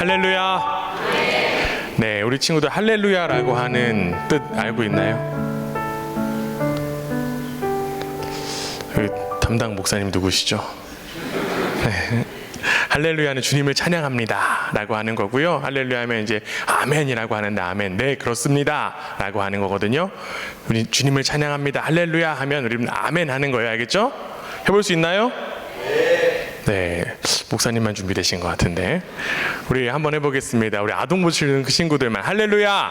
할렐루야. 네, 우리 친구들 할렐루야라고 하는 뜻 알고 있나요? 그 담당 목사님 누구시죠? 네. 할렐루야는 주님을 찬양합니다 라고 하는 거고요. 할렐루야 하면 이제 아멘이라고 하는데 아멘, 네 그렇습니다 라고 하는 거거든요. 우리 주님을 찬양합니다 할렐루야 하면 우리는 아멘 하는 거예요. 알겠죠? 해볼 수 있나요? 네, 목사님만 준비되신 것 같은데 우리 한번 해보겠습니다. 우리 아동부 친구들만 할렐루야.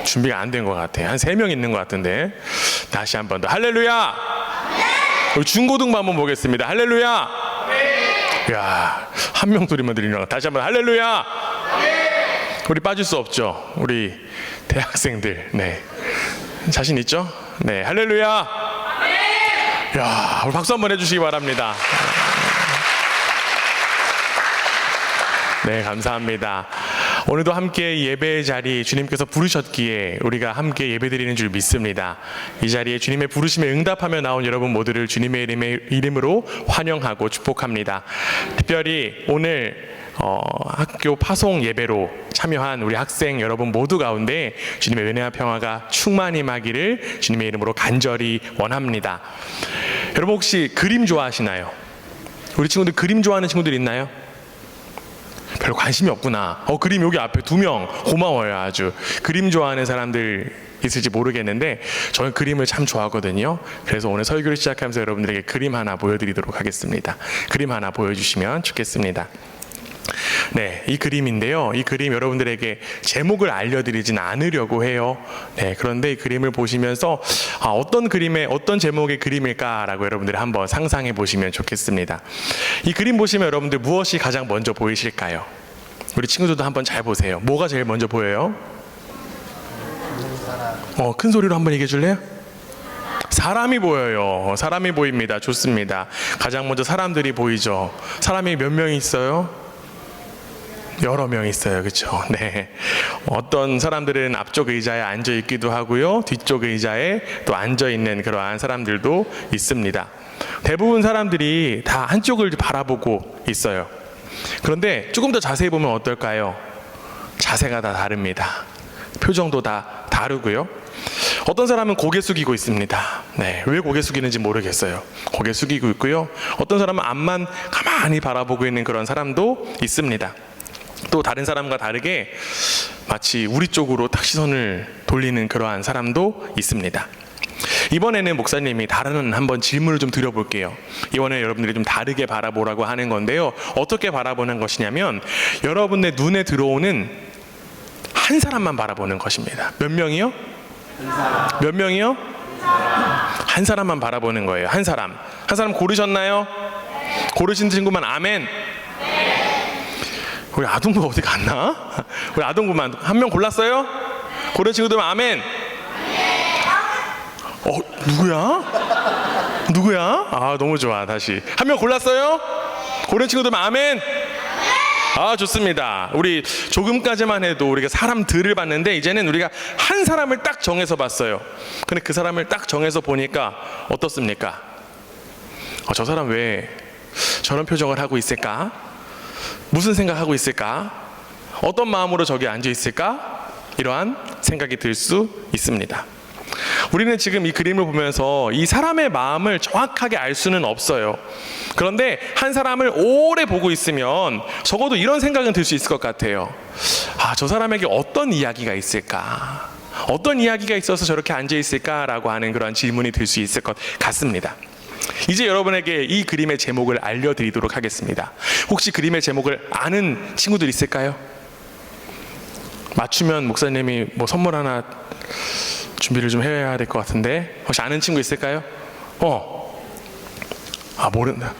준비가 안 된 것 같아요. 한 3명 있는 것 같은데 다시 한 번 더 할렐루야. 우리 중고등부 한번 보겠습니다. 할렐루야. 야, 한 명 소리만 들리는 거. 다시 한번 할렐루야. 우리 빠질 수 없죠. 우리 대학생들. 네, 자신 있죠? 네, 할렐루야. 야, 우리 박수 한번 해주시기 바랍니다. 네, 감사합니다. 오늘도 함께 예배의 자리 주님께서 부르셨기에 우리가 함께 예배드리는 줄 믿습니다. 이 자리에 주님의 부르심에 응답하며 나온 여러분 모두를 주님의 이름으로 환영하고 축복합니다. 특별히 오늘 학교 파송 예배로 참여한 우리 학생 여러분 모두 가운데 주님의 은혜와 평화가 충만히 임하기를 주님의 이름으로 간절히 원합니다. 여러분 혹시 그림 좋아하시나요? 우리 친구들 그림 좋아하는 친구들 있나요? 별로 관심이 없구나. 그림 여기 앞에 2명 고마워요. 아주 그림 좋아하는 사람들 있을지 모르겠는데 저는 그림을 참 좋아하거든요. 그래서 오늘 설교를 시작하면서 여러분들에게 그림 하나 보여드리도록 하겠습니다. 그림 하나 보여주시면 좋겠습니다. 네, 이 그림인데요. 이 그림 여러분들에게 제목을 알려드리진 않으려고 해요. 네, 그런데 이 그림을 보시면서 어떤 그림의 어떤 제목의 그림일까라고 여러분들이 한번 상상해 보시면 좋겠습니다. 이 그림 보시면 여러분들 무엇이 가장 먼저 보이실까요? 우리 친구들도 한번 잘 보세요. 뭐가 제일 먼저 보여요? 큰 소리로 한번 얘기해 줄래요? 사람이 보여요. 사람이 보입니다. 좋습니다. 가장 먼저 사람들이 보이죠. 사람이 몇 명이 있어요? 여러 명 있어요. 그렇죠? 네. 어떤 사람들은 앞쪽 의자에 앉아 있기도 하고요. 뒤쪽 의자에 또 앉아 있는 그러한 사람들도 있습니다. 대부분 사람들이 다 한쪽을 바라보고 있어요. 그런데 조금 더 자세히 보면 어떨까요? 자세가 다 다릅니다. 표정도 다 다르고요. 어떤 사람은 고개 숙이고 있습니다. 네, 왜 고개 숙이는지 모르겠어요. 고개 숙이고 있고요. 어떤 사람은 앞만 가만히 바라보고 있는 그런 사람도 있습니다. 또 다른 사람과 다르게 마치 우리 쪽으로 딱 시선을 돌리는 그러한 사람도 있습니다. 이번에는 목사님이 다른 한번 질문을 좀 드려볼게요. 이번에 여러분들이 좀 다르게 바라보라고 하는 건데요. 어떻게 바라보는 것이냐면 여러분의 눈에 들어오는 한 사람만 바라보는 것입니다. 몇 명이요? 몇 명이요? 한 사람만 바라보는 거예요. 한 사람. 한 사람 고르셨나요? 고르신 친구만 아멘. 우리 아동부 어디 갔나? 우리 아동부만 한 명 골랐어요? 고른 친구들만 아멘. 누구야? 누구야? 너무 좋아. 다시 한 명 골랐어요? 고른 친구들만 아멘. 좋습니다. 우리 조금까지만 해도 우리가 사람들을 봤는데 이제는 우리가 한 사람을 딱 정해서 봤어요. 근데 그 사람을 딱 정해서 보니까 어떻습니까? 저 사람 왜 저런 표정을 하고 있을까? 무슨 생각하고 있을까? 어떤 마음으로 저기 앉아 있을까? 이러한 생각이 들 수 있습니다. 우리는 지금 이 그림을 보면서 이 사람의 마음을 정확하게 알 수는 없어요. 그런데 한 사람을 오래 보고 있으면 적어도 이런 생각은 들 수 있을 것 같아요. 저 사람에게 어떤 이야기가 있을까? 어떤 이야기가 있어서 저렇게 앉아 있을까라고 하는 그런 질문이 들 수 있을 것 같습니다. 이제 여러분에게 이 그림의 제목을 알려드리도록 하겠습니다. 혹시 그림의 제목을 아는 친구들 있을까요? 맞추면 목사님이 선물 하나 준비를 좀 해야 될 것 같은데 혹시 아는 친구 있을까요? 모른다.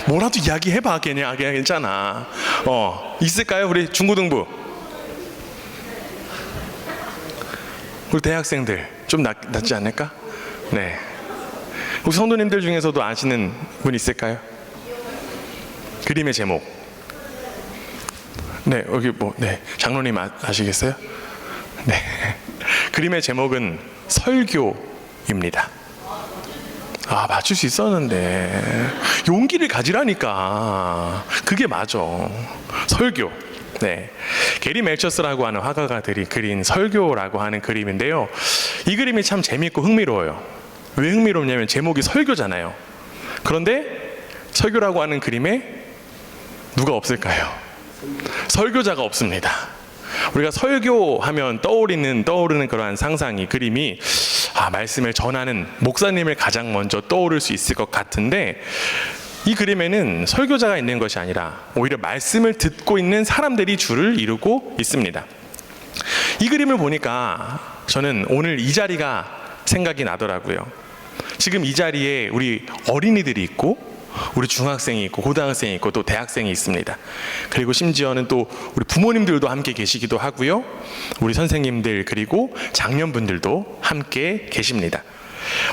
뭐라도 이야기해봐. 그냥 괜찮아. 있을까요? 우리 중고등부 우리 대학생들 좀 낫지 않을까? 네. 혹시 성도님들 중에서도 아시는 분 있을까요? 그림의 제목. 네, 여기 네, 장로님 아시겠어요? 네. 그림의 제목은 설교입니다. 맞출 수 있었는데. 용기를 가지라니까. 그게 맞아. 설교. 네. 게리 멜처스라고 하는 화가가 그린 설교라고 하는 그림인데요. 이 그림이 참 재밌고 흥미로워요. 왜 흥미롭냐면 제목이 설교잖아요. 그런데 설교라고 하는 그림에 누가 없을까요? 설교자가 없습니다. 우리가 설교하면 떠오르는 그러한 상상이, 그림이 말씀을 전하는 목사님을 가장 먼저 떠오를 수 있을 것 같은데, 이 그림에는 설교자가 있는 것이 아니라 오히려 말씀을 듣고 있는 사람들이 줄을 이루고 있습니다. 이 그림을 보니까 저는 오늘 이 자리가 생각이 나더라고요. 지금 이 자리에 우리 어린이들이 있고, 우리 중학생이 있고, 고등학생이 있고, 또 대학생이 있습니다. 그리고 심지어는 또 우리 부모님들도 함께 계시기도 하고요. 우리 선생님들, 그리고 장년분들도 함께 계십니다.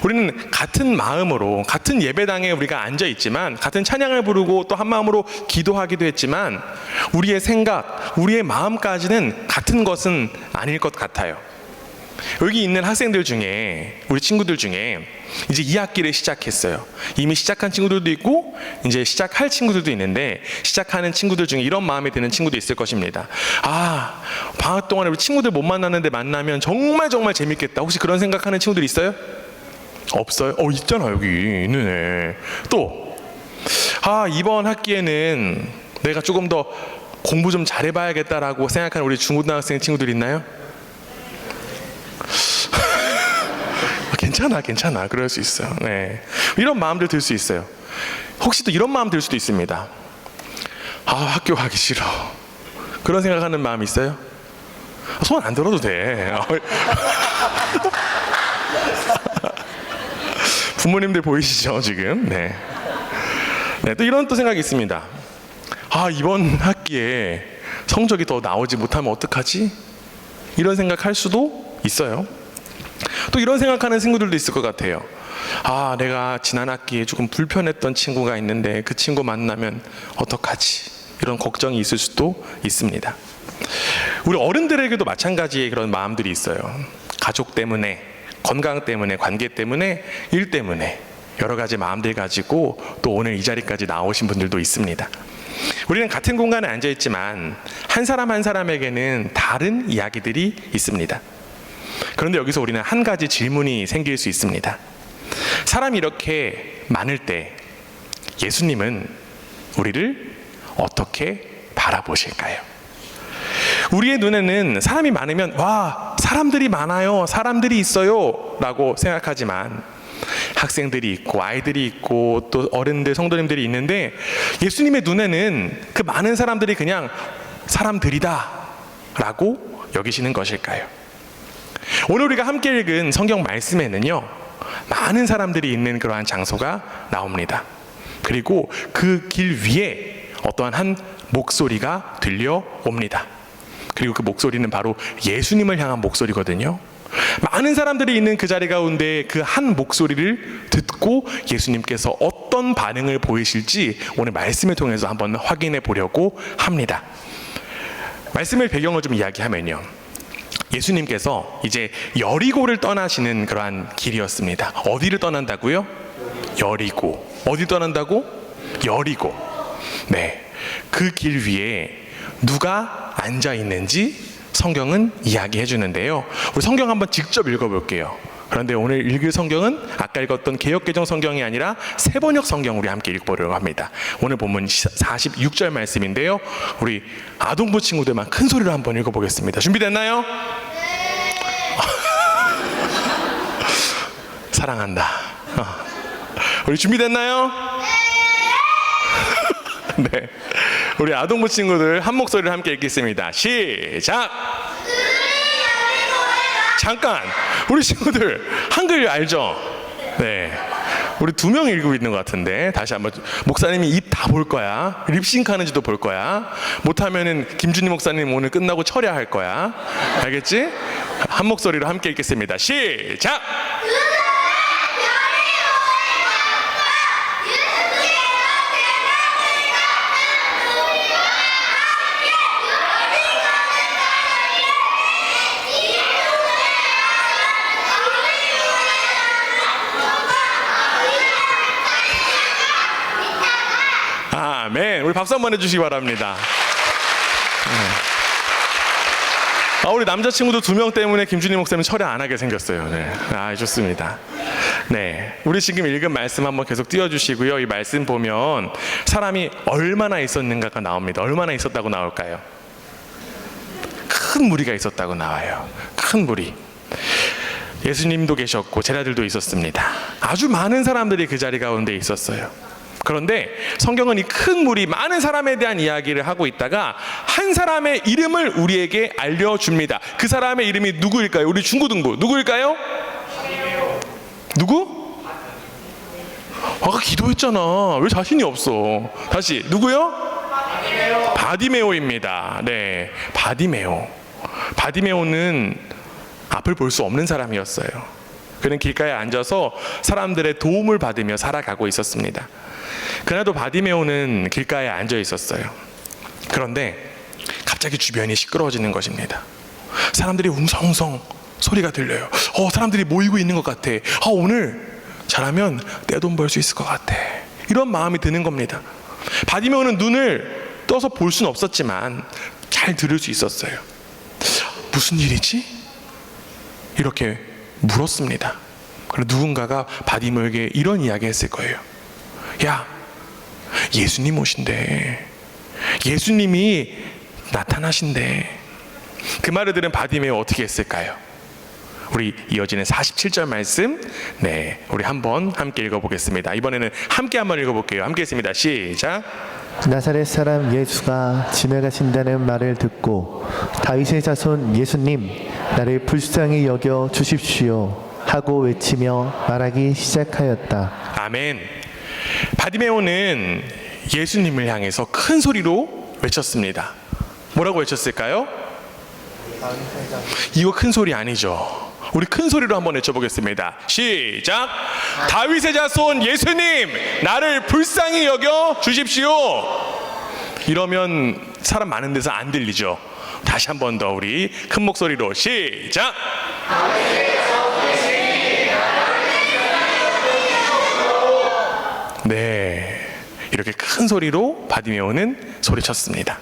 우리는 같은 마음으로 같은 예배당에 우리가 앉아 있지만, 같은 찬양을 부르고 또 한 마음으로 기도하기도 했지만, 우리의 생각, 우리의 마음까지는 같은 것은 아닐 것 같아요. 여기 있는 학생들 중에, 우리 친구들 중에 이제 2학기를 시작했어요. 이미 시작한 친구들도 있고 이제 시작할 친구들도 있는데, 시작하는 친구들 중에 이런 마음이 드는 친구도 있을 것입니다. 방학 동안에 우리 친구들 못 만났는데 만나면 정말 재밌겠다. 혹시 그런 생각하는 친구들 있어요? 없어요? 있잖아, 여기 있는 애. 또 이번 학기에는 내가 조금 더 공부 좀 잘해봐야겠다라고 생각하는 우리 중고등학생 친구들 있나요? 괜찮아. 그럴 수 있어요. 네. 이런 마음들 들 수 있어요. 혹시 또 이런 마음 들 수도 있습니다. 학교 가기 싫어. 그런 생각하는 마음 있어요? 손 안 들어도 돼. 부모님들 보이시죠, 지금? 네. 또 이런 또 생각이 있습니다. 이번 학기에 성적이 더 나오지 못하면 어떡하지? 이런 생각할 수도 있어요. 또 이런 생각하는 친구들도 있을 것 같아요. 내가 지난 학기에 조금 불편했던 친구가 있는데 그 친구 만나면 어떡하지? 이런 걱정이 있을 수도 있습니다. 우리 어른들에게도 마찬가지의 그런 마음들이 있어요. 가족 때문에, 건강 때문에, 관계 때문에, 일 때문에 여러 가지 마음들 가지고 또 오늘 이 자리까지 나오신 분들도 있습니다. 우리는 같은 공간에 앉아 있지만 한 사람 한 사람에게는 다른 이야기들이 있습니다. 그런데 여기서 우리는 한 가지 질문이 생길 수 있습니다. 사람이 이렇게 많을 때 예수님은 우리를 어떻게 바라보실까요? 우리의 눈에는 사람이 많으면 사람들이 많아요, 사람들이 있어요 라고 생각하지만, 학생들이 있고 아이들이 있고 또 어른들, 성도님들이 있는데, 예수님의 눈에는 그 많은 사람들이 그냥 사람들이다 라고 여기시는 것일까요? 오늘 우리가 함께 읽은 성경 말씀에는요, 많은 사람들이 있는 그러한 장소가 나옵니다. 그리고 그 길 위에 어떠한 한 목소리가 들려옵니다. 그리고 그 목소리는 바로 예수님을 향한 목소리거든요. 많은 사람들이 있는 그 자리 가운데 그 한 목소리를 듣고 예수님께서 어떤 반응을 보이실지 오늘 말씀을 통해서 한번 확인해 보려고 합니다. 말씀의 배경을 좀 이야기하면요, 예수님께서 이제 여리고를 떠나시는 그러한 길이었습니다. 어디를 떠난다고요? 여리고. 어디 떠난다고? 여리고. 네. 그 길 위에 누가 앉아 있는지 성경은 이야기해 주는데요. 우리 성경 한번 직접 읽어볼게요. 그런데 오늘 읽을 성경은 아까 읽었던 개역개정 성경이 아니라 새번역 성경 우리 함께 읽어보려고 합니다. 오늘 본문 46절 말씀인데요. 우리 아동부 친구들만 큰 소리로 한번 읽어보겠습니다. 준비됐나요? 네. 사랑한다. 우리 준비됐나요? 네. 네. 우리 아동부 친구들 한 목소리를 함께 읽겠습니다. 시작! 잠깐! 우리 친구들 한글 알죠? 네. 우리 2명 읽고 있는 것 같은데 다시 한번. 목사님이 입 다 볼 거야. 립싱크 하는지도 볼 거야. 못하면은 김준희 목사님 오늘 끝나고 철야할 거야. 알겠지? 한 목소리로 함께 읽겠습니다. 시작! 아멘. 우리 박수 한번 해주시기 바랍니다. 우리 남자친구도 2명 때문에 김준희 목사님 철회 안 하게 생겼어요. 네. 좋습니다. 네. 우리 지금 읽은 말씀 한번 계속 띄워주시고요. 이 말씀 보면 사람이 얼마나 있었는가가 나옵니다. 얼마나 있었다고 나올까요? 큰 무리가 있었다고 나와요. 큰 무리. 예수님도 계셨고 제자들도 있었습니다. 아주 많은 사람들이 그 자리 가운데 있었어요. 그런데 성경은 이 큰 무리, 많은 사람에 대한 이야기를 하고 있다가 한 사람의 이름을 우리에게 알려줍니다. 그 사람의 이름이 누구일까요? 우리 중고등부 누구일까요? 누구? 아까 기도했잖아. 왜 자신이 없어? 다시 누구요? 바디메오입니다. 네, 바디메오. 바디메오는 앞을 볼 수 없는 사람이었어요. 그는 길가에 앉아서 사람들의 도움을 받으며 살아가고 있었습니다. 그날도 바디메오는 길가에 앉아 있었어요. 그런데 갑자기 주변이 시끄러워지는 것입니다. 사람들이 웅성웅성 소리가 들려요. 사람들이 모이고 있는 것 같아. 오늘 잘하면 내 돈 벌 수 있을 것 같아. 이런 마음이 드는 겁니다. 바디메오는 눈을 떠서 볼 수는 없었지만 잘 들을 수 있었어요. 무슨 일이지? 이렇게 물었습니다. 그리고 누군가가 바디메오에게 이런 이야기 했을 거예요. 야, 예수님 오신대. 예수님이 나타나신대. 그 말을 들은 바디메오 어떻게 했을까요? 우리 이어지는 47절 말씀, 네, 우리 한번 함께 읽어보겠습니다. 이번에는 함께 한번 읽어볼게요. 함께 했습니다. 시작. 나사렛 사람 예수가 지나가신다는 말을 듣고 다윗의 자손 예수님, 나를 불쌍히 여겨 주십시오 하고 외치며 말하기 시작하였다. 아멘. 바디메오는 예수님을 향해서 큰 소리로 외쳤습니다. 뭐라고 외쳤을까요? 이거 큰 소리 아니죠. 우리 큰 소리로 한번 외쳐보겠습니다. 시작. 다윗의 자손 예수님, 나를 불쌍히 여겨 주십시오. 이러면 사람 많은 데서 안 들리죠. 다시 한 번 더 우리 큰 목소리로 시작. 네, 이렇게 큰 소리로 바디메오는 소리쳤습니다.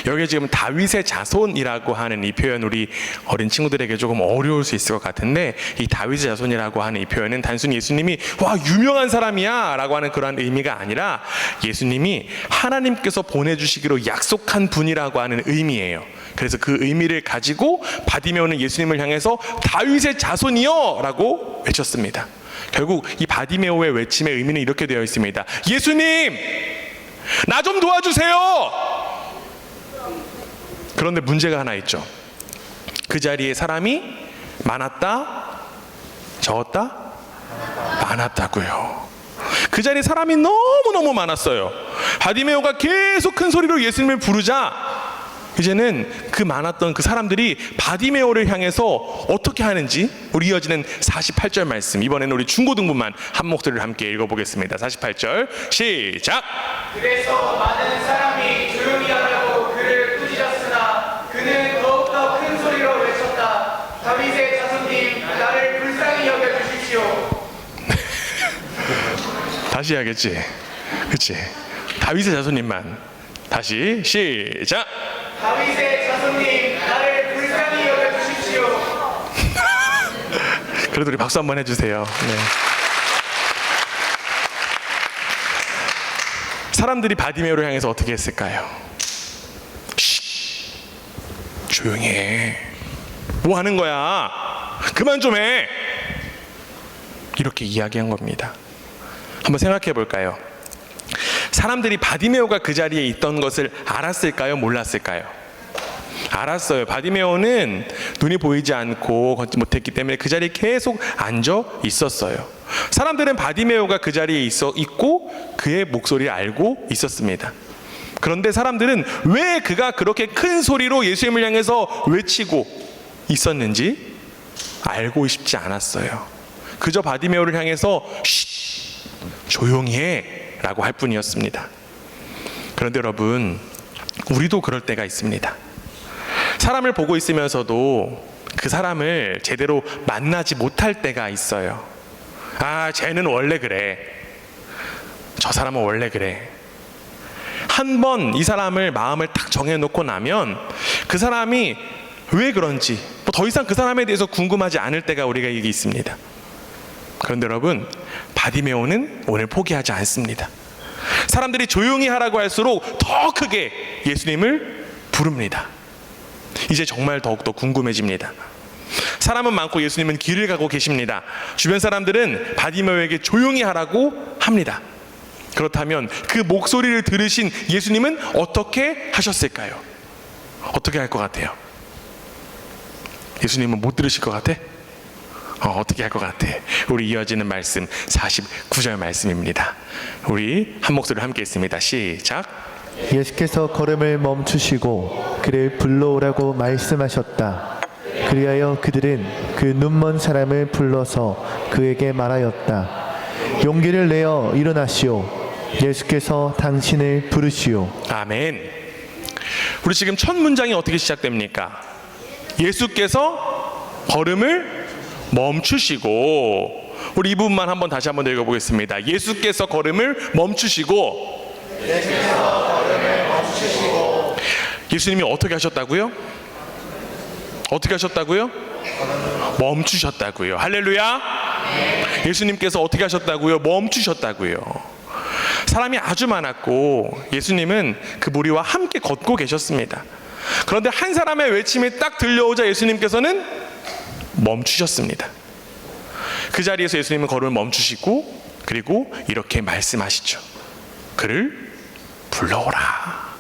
여기 지금 다윗의 자손이라고 하는 이 표현, 우리 어린 친구들에게 조금 어려울 수 있을 것 같은데, 이 다윗의 자손이라고 하는 이 표현은 단순히 예수님이 와 유명한 사람이야 라고 하는 그런 의미가 아니라 예수님이 하나님께서 보내주시기로 약속한 분이라고 하는 의미예요. 그래서 그 의미를 가지고 바디메오는 예수님을 향해서 다윗의 자손이여 라고 외쳤습니다. 결국 이 바디메오의 외침의 의미는 이렇게 되어 있습니다. 예수님, 나 좀 도와주세요. 그런데 문제가 하나 있죠. 그 자리에 사람이 많았다? 적었다? 많았다고요. 그 자리에 사람이 너무너무 많았어요. 바디메오가 계속 큰 소리로 예수님을 부르자 이제는 그 많았던 그 사람들이 바디메오를 향해서 어떻게 하는지, 우리 이어지는 48절 말씀, 이번에는 우리 중고등부만 한 목소리를 함께 읽어보겠습니다. 48절 시작. 그래서 많은 사람이 조용히 하라고 그를 꾸짖었으나 그는 더욱더 큰 소리로 외쳤다. 다윗의 자손님, 나를 불쌍히 여겨주십시오. 다시 해야겠지. 그치? 다윗의 자손님만. 다시 시작. 다윗의 자손님, 나를 불쌍히 여겨주십시오. 그래도 우리 박수 한번 해주세요. 네. 사람들이 바디메오를 향해서 어떻게 했을까요? 쉿, 조용히 해. 뭐 하는 거야? 그만 좀 해. 이렇게 이야기한 겁니다. 한번 생각해 볼까요? 사람들이 바디메오가 그 자리에 있던 것을 알았을까요? 몰랐을까요? 알았어요. 바디메오는 눈이 보이지 않고 걷지 못했기 때문에 그 자리에 계속 앉아 있었어요. 사람들은 바디메오가 그 자리에 있고 그의 목소리를 알고 있었습니다. 그런데 사람들은 왜 그가 그렇게 큰 소리로 예수님을 향해서 외치고 있었는지 알고 싶지 않았어요. 그저 바디메오를 향해서 쉿, 조용히 해 라고 할 뿐이었습니다. 그런데 여러분, 우리도 그럴 때가 있습니다. 사람을 보고 있으면서도 그 사람을 제대로 만나지 못할 때가 있어요. 아, 쟤는 원래 그래. 저 사람은 원래 그래. 한 번 이 사람을 마음을 딱 정해놓고 나면 그 사람이 왜 그런지 뭐 더 이상 그 사람에 대해서 궁금하지 않을 때가 우리가 이게 있습니다. 그런데 여러분, 바디메오는 오늘 포기하지 않습니다. 사람들이 조용히 하라고 할수록 더 크게 예수님을 부릅니다. 이제 정말 더욱더 궁금해집니다. 사람은 많고 예수님은 길을 가고 계십니다. 주변 사람들은 바디메오에게 조용히 하라고 합니다. 그렇다면 그 목소리를 들으신 예수님은 어떻게 하셨을까요? 어떻게 할 것 같아요? 예수님은 못 들으실 것 같아? 어떻게 할 것 같아? 우리 이어지는 말씀 49절 말씀입니다. 우리 한 목소리로 함께 읽습니다. 시작. 예수께서 걸음을 멈추시고 그를 불러오라고 말씀하셨다. 그리하여 그들은 그 눈먼 사람을 불러서 그에게 말하였다. 용기를 내어 일어나시오. 예수께서 당신을 부르시오. 아멘. 우리 지금 첫 문장이 어떻게 시작됩니까? 예수께서 걸음을 멈추시고, 우리 이 부분만 한번 다시 한번 읽어보겠습니다. 예수께서 걸음을 멈추시고, 예수님이 어떻게 하셨다고요? 어떻게 하셨다고요? 멈추셨다고요. 할렐루야. 예수님께서 어떻게 하셨다고요? 멈추셨다고요. 사람이 아주 많았고 예수님은 그 무리와 함께 걷고 계셨습니다. 그런데 한 사람의 외침이 딱 들려오자 예수님께서는 멈추셨습니다. 그 자리에서 예수님은 걸음을 멈추시고 그리고 이렇게 말씀하시죠. 그를 불러오라.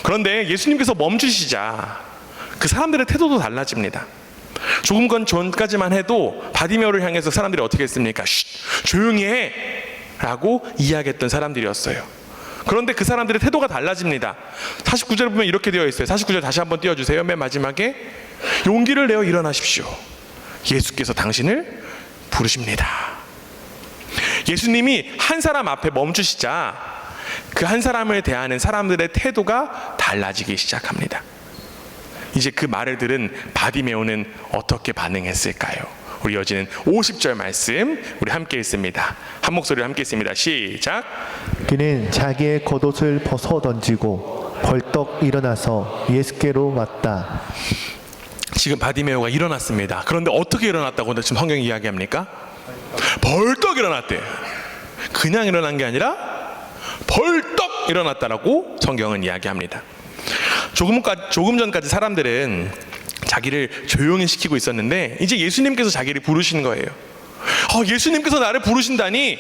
그런데 예수님께서 멈추시자 그 사람들의 태도도 달라집니다. 조금 전까지만 해도 바디메오를 향해서 사람들이 어떻게 했습니까? 조용히 해! 라고 이야기했던 사람들이었어요. 그런데 그 사람들의 태도가 달라집니다. 49절에 보면 이렇게 되어 있어요. 49절 다시 한번 띄워주세요. 맨 마지막에 용기를 내어 일어나십시오. 예수께서 당신을 부르십니다. 예수님이 한 사람 앞에 멈추시자 그 한 사람을 대하는 사람들의 태도가 달라지기 시작합니다. 이제 그 말을 들은 바디메오는 어떻게 반응했을까요? 우리 이어지는 50절 말씀 우리 함께 읽습니다. 한 목소리로 함께 읽습니다. 시작. 그는 자기의 겉옷을 벗어 던지고 벌떡 일어나서 예수께로 왔다. 지금 바디메오가 일어났습니다. 그런데 어떻게 일어났다고 지금 성경이 이야기합니까? 벌떡 일어났대. 그냥 일어난 게 아니라 벌떡 일어났다라고 성경은 이야기합니다. 조금 전까지 사람들은 자기를 조용히 시키고 있었는데 이제 예수님께서 자기를 부르시는 거예요. 예수님께서 나를 부르신다니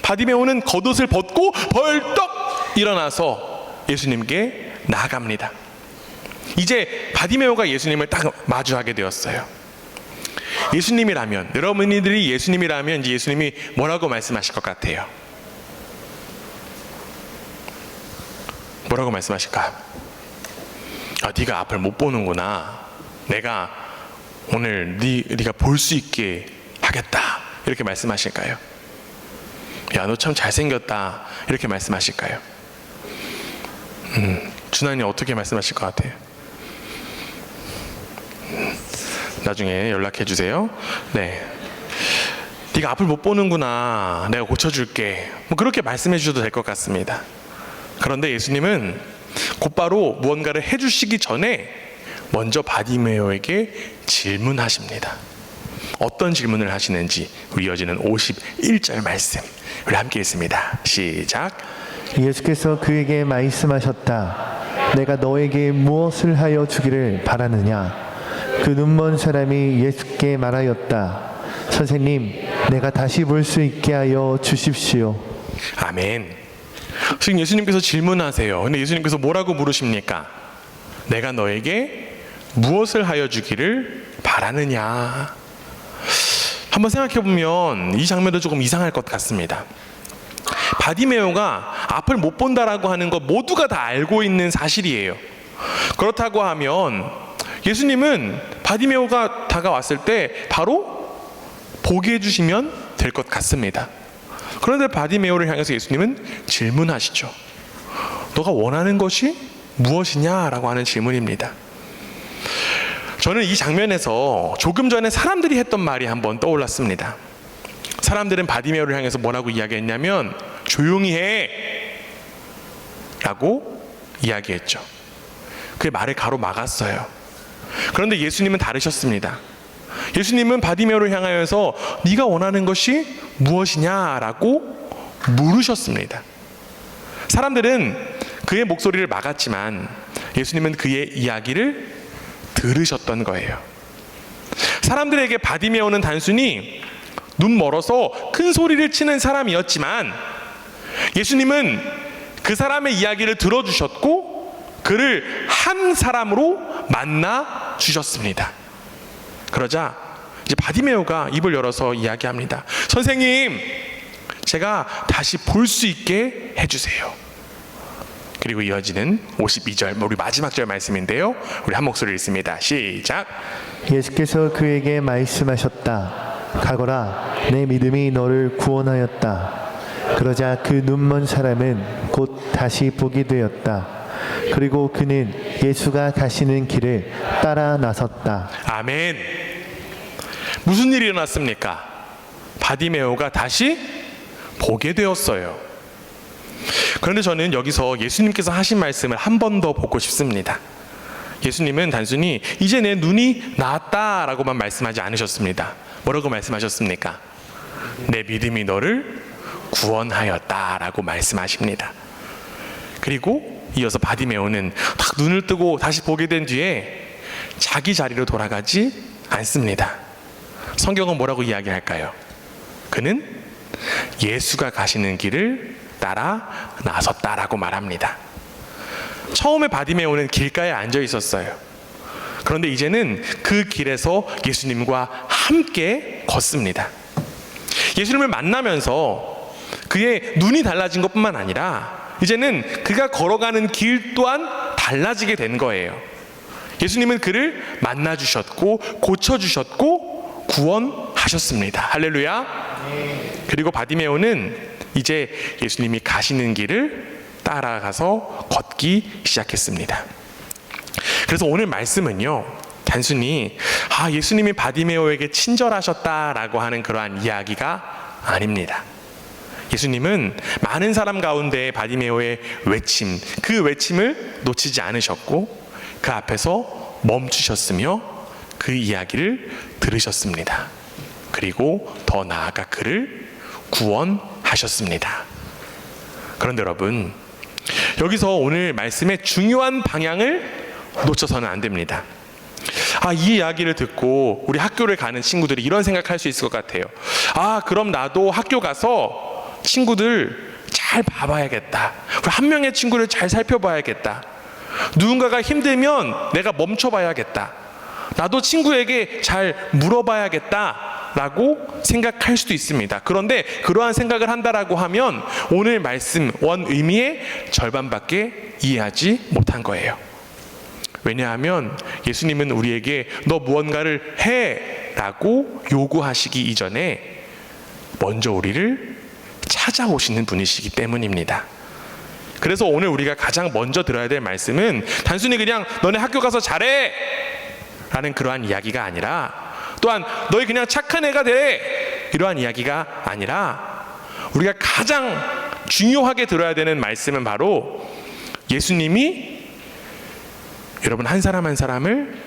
바디메오는 겉옷을 벗고 벌떡 일어나서 예수님께 나아갑니다. 이제 바디메오가 예수님을 딱 마주하게 되었어요. 예수님이라면, 여러분들이 예수님이라면 이제 예수님이 뭐라고 말씀하실 것 같아요? 뭐라고 말씀하실까요? 네가 앞을 못 보는구나. 내가 오늘 네가 볼 수 있게 하겠다. 이렇게 말씀하실까요? 야, 너 참 잘생겼다. 이렇게 말씀하실까요? 준하님 어떻게 말씀하실 것 같아요? 나중에 연락해 주세요. 네. 네가 앞을 못 보는구나. 내가 고쳐줄게. 뭐 그렇게 말씀해 주셔도 될 것 같습니다. 그런데 예수님은 곧바로 무언가를 해주시기 전에 먼저 바디메오에게 질문하십니다. 어떤 질문을 하시는지 우리 이어지는 51절 말씀 우리 함께 읽습니다. 시작. 예수께서 그에게 말씀하셨다. 내가 너에게 무엇을 하여 주기를 바라느냐? 그 눈먼 사람이 예수께 말하였다. 선생님, 내가 다시 볼 수 있게 하여 주십시오. 아멘. 지금 예수님께서 질문하세요. 근데 예수님께서 뭐라고 물으십니까? 내가 너에게 무엇을 하여 주기를 바라느냐? 한번 생각해 보면 이 장면도 조금 이상할 것 같습니다. 바디메오가 앞을 못 본다라고 하는 것 모두가 다 알고 있는 사실이에요. 그렇다고 하면 예수님은 바디메오가 다가왔을 때 바로 보게 해주시면 될 것 같습니다. 그런데 바디메오를 향해서 예수님은 질문하시죠. 너가 원하는 것이 무엇이냐라고 하는 질문입니다. 저는 이 장면에서 조금 전에 사람들이 했던 말이 한번 떠올랐습니다. 사람들은 바디메오를 향해서 뭐라고 이야기했냐면 조용히 해. 라고 이야기했죠. 그의 말을 가로막았어요. 그런데 예수님은 다르셨습니다. 예수님은 바디메오를 향하여서 네가 원하는 것이 무엇이냐라고 물으셨습니다. 사람들은 그의 목소리를 막았지만 예수님은 그의 이야기를 들으셨던 거예요. 사람들에게 바디메오는 단순히 눈 멀어서 큰 소리를 치는 사람이었지만 예수님은 그 사람의 이야기를 들어주셨고 그를 한 사람으로 만나 주셨습니다. 그러자 이제 바디메오가 입을 열어서 이야기합니다. 선생님, 제가 다시 볼 수 있게 해주세요. 그리고 이어지는 52절, 우리 마지막 절 말씀인데요. 우리 한 목소리 읽습니다. 시작. 예수께서 그에게 말씀하셨다. 가거라, 내 믿음이 너를 구원하였다. 그러자 그 눈먼 사람은 곧 다시 보게 되었다. 그리고 그는 예수가 가시는 길을 따라 나섰다. 아멘. 무슨 일이 일어났습니까? 바디메오가 다시 보게 되었어요. 그런데 저는 여기서 예수님께서 하신 말씀을 한 번 더 보고 싶습니다. 예수님은 단순히 이제 내 눈이 나았다라고만 말씀하지 않으셨습니다. 뭐라고 말씀하셨습니까? 내 믿음이 너를 구원하였다라고 말씀하십니다. 그리고 이어서 바디메오는 딱 눈을 뜨고 다시 보게 된 뒤에 자기 자리로 돌아가지 않습니다. 성경은 뭐라고 이야기할까요? 그는 예수가 가시는 길을 따라 나섰다라고 말합니다. 처음에 바디메오는 길가에 앉아 있었어요. 그런데 이제는 그 길에서 예수님과 함께 걷습니다. 예수님을 만나면서 그의 눈이 달라진 것뿐만 아니라 이제는 그가 걸어가는 길 또한 달라지게 된 거예요. 예수님은 그를 만나주셨고 고쳐주셨고 구원하셨습니다. 할렐루야. 그리고 바디메오는 이제 예수님이 가시는 길을 따라가서 걷기 시작했습니다. 그래서 오늘 말씀은요, 단순히 예수님이 바디메오에게 친절하셨다라고 하는 그러한 이야기가 아닙니다. 예수님은 많은 사람 가운데 바디메오의 외침, 그 외침을 놓치지 않으셨고 그 앞에서 멈추셨으며 그 이야기를 들으셨습니다. 그리고 더 나아가 그를 구원하셨습니다. 그런데 여러분, 여기서 오늘 말씀의 중요한 방향을 놓쳐서는 안 됩니다. 이 이야기를 듣고 우리 학교를 가는 친구들이 이런 생각할 수 있을 것 같아요. 그럼 나도 학교 가서 친구들 잘 봐봐야겠다. 한 명의 친구를 잘 살펴봐야겠다. 누군가가 힘들면 내가 멈춰봐야겠다. 나도 친구에게 잘 물어봐야겠다 라고 생각할 수도 있습니다. 그런데 그러한 생각을 한다라고 하면 오늘 말씀 원 의미의 절반밖에 이해하지 못한 거예요. 왜냐하면 예수님은 우리에게 너 무언가를 해 라고 요구하시기 이전에 먼저 우리를 찾아오시는 분이시기 때문입니다. 그래서 오늘 우리가 가장 먼저 들어야 될 말씀은 단순히 그냥 너네 학교 가서 잘해 라는 그러한 이야기가 아니라, 또한 너희 그냥 착한 애가 돼 이러한 이야기가 아니라, 우리가 가장 중요하게 들어야 되는 말씀은 바로 예수님이 여러분 한 사람 한 사람을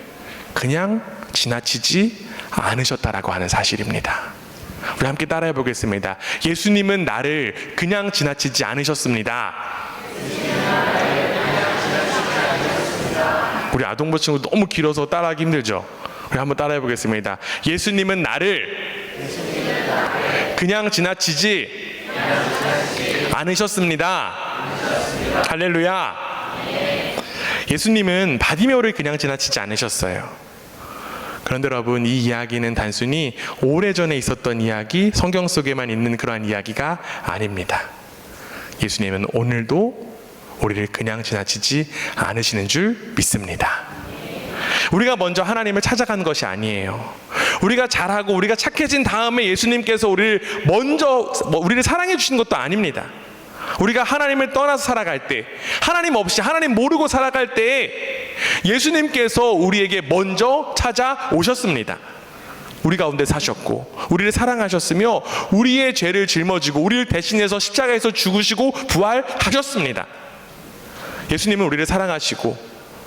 그냥 지나치지 않으셨다라고 하는 사실입니다. 우리 함께 따라해 보겠습니다. 예수님은 나를 그냥 지나치지 않으셨습니다. 우리 아동부 친구 너무 길어서 따라하기 힘들죠? 우리 한번 따라해 보겠습니다. 예수님은 나를 그냥 지나치지 않으셨습니다. 할렐루야. 예수님은 바디메오를 그냥 지나치지 않으셨어요. 그런데 여러분, 이 이야기는 단순히 오래전에 있었던 이야기, 성경 속에만 있는 그러한 이야기가 아닙니다. 예수님은 오늘도 우리를 그냥 지나치지 않으시는 줄 믿습니다. 우리가 먼저 하나님을 찾아간 것이 아니에요. 우리가 잘하고 우리가 착해진 다음에 예수님께서 우리를 먼저 우리를 사랑해 주신 것도 아닙니다. 우리가 하나님을 떠나서 살아갈 때, 하나님 없이 하나님 모르고 살아갈 때 예수님께서 우리에게 먼저 찾아오셨습니다. 우리 가운데 사셨고 우리를 사랑하셨으며 우리의 죄를 짊어지고 우리를 대신해서 십자가에서 죽으시고 부활하셨습니다. 예수님은 우리를 사랑하시고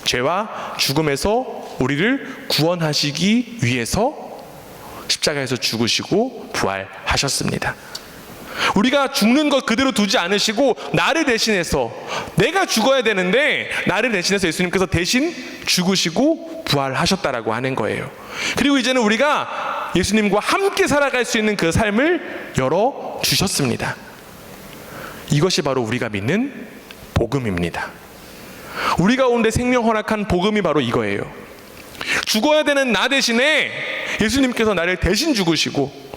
죄와 죽음에서 우리를 구원하시기 위해서 십자가에서 죽으시고 부활하셨습니다. 우리가 죽는 것 그대로 두지 않으시고 나를 대신해서, 내가 죽어야 되는데 나를 대신해서 예수님께서 대신 죽으시고 부활하셨다라고 하는 거예요. 그리고 이제는 우리가 예수님과 함께 살아갈 수 있는 그 삶을 열어주셨습니다. 이것이 바로 우리가 믿는 복음입니다. 우리 가운데 생명 허락한 복음이 바로 이거예요. 죽어야 되는 나 대신에 예수님께서 나를 대신 죽으시고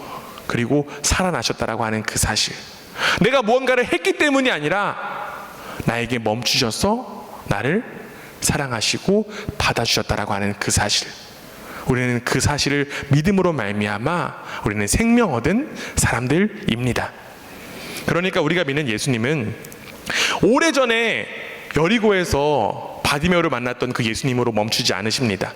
그리고 살아나셨다라고 하는 그 사실. 내가 무언가를 했기 때문이 아니라 나에게 멈추셔서 나를 사랑하시고 받아주셨다라고 하는 그 사실. 우리는 그 사실을 믿음으로 말미암아 우리는 생명 얻은 사람들입니다. 그러니까 우리가 믿는 예수님은 오래전에 여리고에서 바디메오를 만났던 그 예수님으로 멈추지 않으십니다.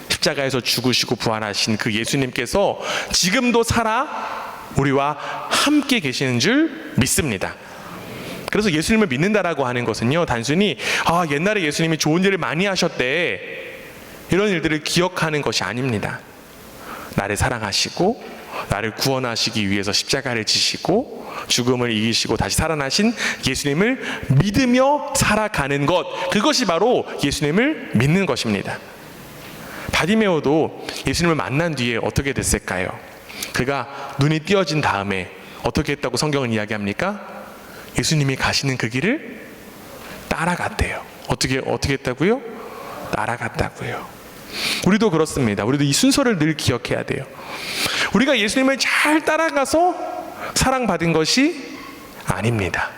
십자가에서 죽으시고 부활하신 그 예수님께서 지금도 살아 우리와 함께 계시는 줄 믿습니다. 그래서 예수님을 믿는다라고 하는 것은요, 단순히 옛날에 예수님이 좋은 일을 많이 하셨대, 이런 일들을 기억하는 것이 아닙니다. 나를 사랑하시고 나를 구원하시기 위해서 십자가를 지시고 죽음을 이기시고 다시 살아나신 예수님을 믿으며 살아가는 것, 그것이 바로 예수님을 믿는 것입니다. 바디메오도 예수님을 만난 뒤에 어떻게 됐을까요? 그가 눈이 띄어진 다음에 어떻게 했다고 성경은 이야기합니까? 예수님이 가시는 그 길을 따라갔대요. 어떻게 했다고요? 따라갔다고요. 우리도 그렇습니다. 우리도 이 순서를 늘 기억해야 돼요. 우리가 예수님을 잘 따라가서 사랑받은 것이 아닙니다.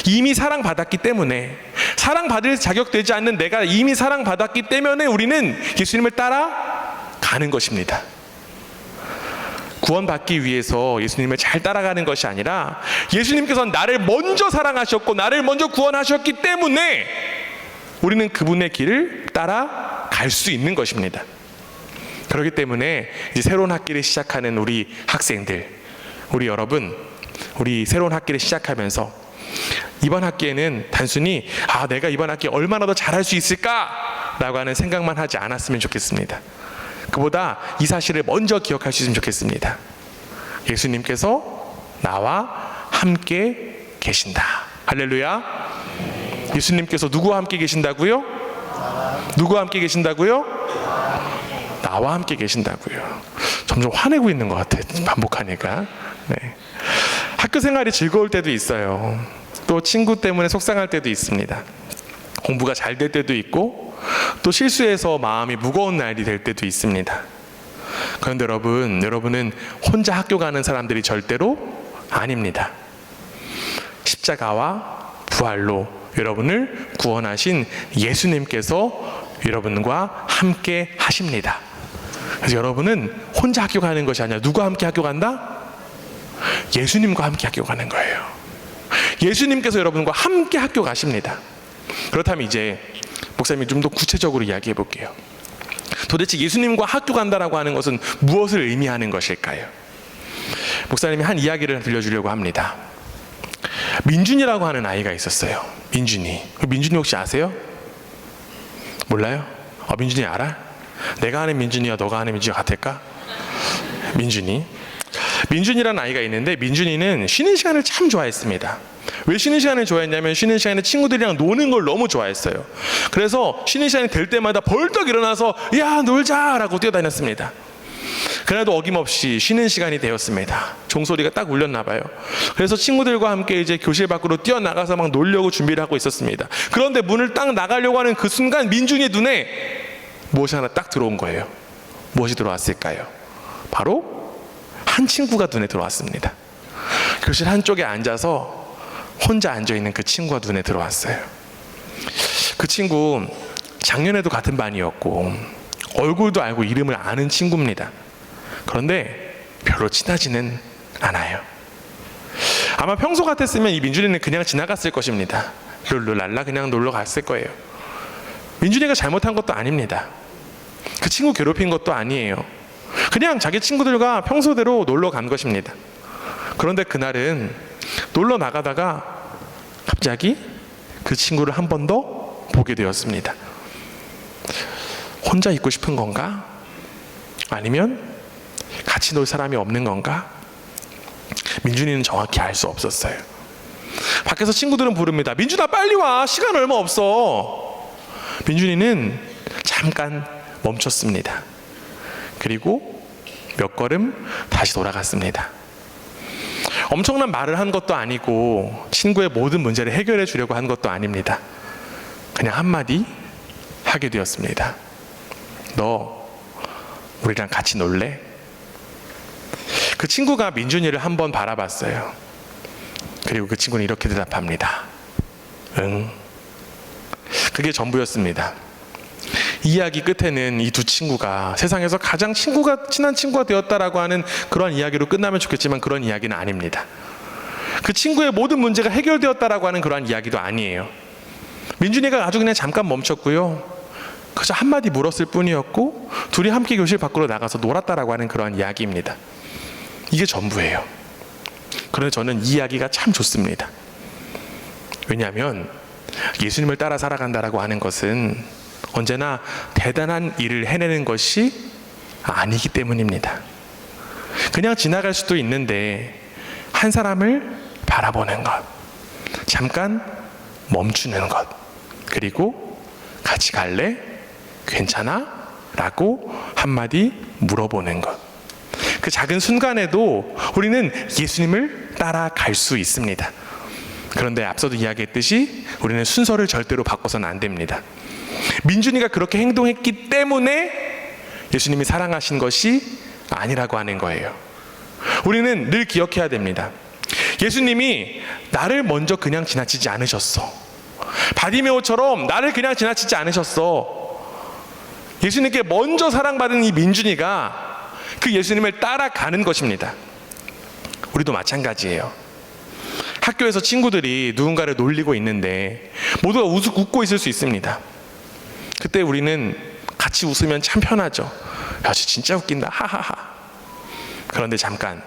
이미 사랑받았기 때문에, 사랑받을 자격되지 않는 내가 이미 사랑받았기 때문에 우리는 예수님을 따라가는 것입니다. 구원받기 위해서 예수님을 잘 따라가는 것이 아니라 예수님께서는 나를 먼저 사랑하셨고 나를 먼저 구원하셨기 때문에 우리는 그분의 길을 따라갈 수 있는 것입니다. 그렇기 때문에 이제 새로운 학기를 시작하는 우리 학생들, 우리 여러분, 우리 새로운 학기를 시작하면서 이번 학기에는 단순히 내가 이번 학기에 얼마나 더 잘할 수 있을까라고 하는 생각만 하지 않았으면 좋겠습니다. 그보다 이 사실을 먼저 기억할 수 있으면 좋겠습니다. 예수님께서 나와 함께 계신다. 할렐루야. 예수님께서 누구와 함께 계신다고요? 누구와 함께 계신다고요? 나와 함께 계신다고요. 점점 화내고 있는 것 같아요, 반복하니까. 네. 학교 생활이 즐거울 때도 있어요. 또 친구 때문에 속상할 때도 있습니다. 공부가 잘 될 때도 있고 또 실수해서 마음이 무거운 날이 될 때도 있습니다. 그런데 여러분은 혼자 학교 가는 사람들이 절대로 아닙니다. 십자가와 부활로 여러분을 구원하신 예수님께서 여러분과 함께 하십니다. 그래서 여러분은 혼자 학교 가는 것이 아니라 누구와 함께 학교 간다? 예수님과 함께 학교 가는 거예요. 예수님께서 여러분과 함께 학교 가십니다. 그렇다면 이제 목사님이 좀 더 구체적으로 이야기해 볼게요. 도대체 예수님과 학교 간다라고 하는 것은 무엇을 의미하는 것일까요? 목사님이 한 이야기를 들려주려고 합니다. 민준이라고 하는 아이가 있었어요. 민준이 혹시 아세요? 몰라요? 민준이 알아? 내가 아는 민준이와 너가 아는 민준이가 같을까? 민준이라는 아이가 있는데, 민준이는 쉬는 시간을 참 좋아했습니다. 왜 쉬는 시간을 좋아했냐면 쉬는 시간에 친구들이랑 노는 걸 너무 좋아했어요. 그래서 쉬는 시간이 될 때마다 벌떡 일어나서 야 놀자 라고 뛰어다녔습니다. 그래도 어김없이 쉬는 시간이 되었습니다. 종소리가 딱 울렸나 봐요. 그래서 친구들과 함께 이제 교실 밖으로 뛰어나가서 막 놀려고 준비를 하고 있었습니다. 그런데 문을 딱 나가려고 하는 그 순간 민준이의 눈에 무엇이 하나 딱 들어온 거예요. 무엇이 들어왔을까요? 바로 한 친구가 눈에 들어왔습니다. 교실 한쪽에 앉아서 혼자 앉아있는 그 친구가 눈에 들어왔어요. 그 친구 작년에도 같은 반이었고 얼굴도 알고 이름을 아는 친구입니다. 그런데 별로 친하지는 않아요. 아마 평소 같았으면 이 민준이는 그냥 지나갔을 것입니다. 룰루랄라 그냥 놀러 갔을 거예요. 민준이가 잘못한 것도 아닙니다. 그 친구 괴롭힌 것도 아니에요. 그냥 자기 친구들과 평소대로 놀러 간 것입니다. 그런데 그날은 놀러 나가다가 갑자기 그 친구를 한 번 더 보게 되었습니다. 혼자 있고 싶은 건가? 아니면 같이 놀 사람이 없는 건가? 민준이는 정확히 알 수 없었어요. 밖에서 친구들은 부릅니다. 민준아 빨리 와. 시간 얼마 없어. 민준이는 잠깐 멈췄습니다. 그리고 몇 걸음 다시 돌아갔습니다. 엄청난 말을 한 것도 아니고 친구의 모든 문제를 해결해 주려고 한 것도 아닙니다. 그냥 한마디 하게 되었습니다. 너 우리랑 같이 놀래? 그 친구가 민준이를 한번 바라봤어요. 그리고 그 친구는 이렇게 대답합니다. 응. 그게 전부였습니다. 이야기 끝에는 이 두 친구가 세상에서 가장 친한 친구가 되었다라고 하는 그런 이야기로 끝나면 좋겠지만 그런 이야기는 아닙니다. 그 친구의 모든 문제가 해결되었다라고 하는 그런 이야기도 아니에요. 민준이가 아주 그냥 잠깐 멈췄고요. 그저 한마디 물었을 뿐이었고 둘이 함께 교실 밖으로 나가서 놀았다라고 하는 그런 이야기입니다. 이게 전부예요. 그런데 저는 이 이야기가 참 좋습니다. 왜냐하면 예수님을 따라 살아간다라고 하는 것은 언제나 대단한 일을 해내는 것이 아니기 때문입니다. 그냥 지나갈 수도 있는데 한 사람을 바라보는 것, 잠깐 멈추는 것, 그리고 같이 갈래? 괜찮아? 라고 한마디 물어보는 것. 그 작은 순간에도 우리는 예수님을 따라갈 수 있습니다. 그런데 앞서도 이야기했듯이 우리는 순서를 절대로 바꿔서는 안 됩니다. 민준이가 그렇게 행동했기 때문에 예수님이 사랑하신 것이 아니라고 하는 거예요. 우리는 늘 기억해야 됩니다. 예수님이 나를 먼저 그냥 지나치지 않으셨어. 바디메오처럼 나를 그냥 지나치지 않으셨어. 예수님께 먼저 사랑받은 이 민준이가 그 예수님을 따라가는 것입니다. 우리도 마찬가지예요. 학교에서 친구들이 누군가를 놀리고 있는데 모두가 웃고 있을 수 있습니다. 그때 우리는 같이 웃으면 참 편하죠. 야, 진짜 웃긴다. 하하하. 그런데 잠깐,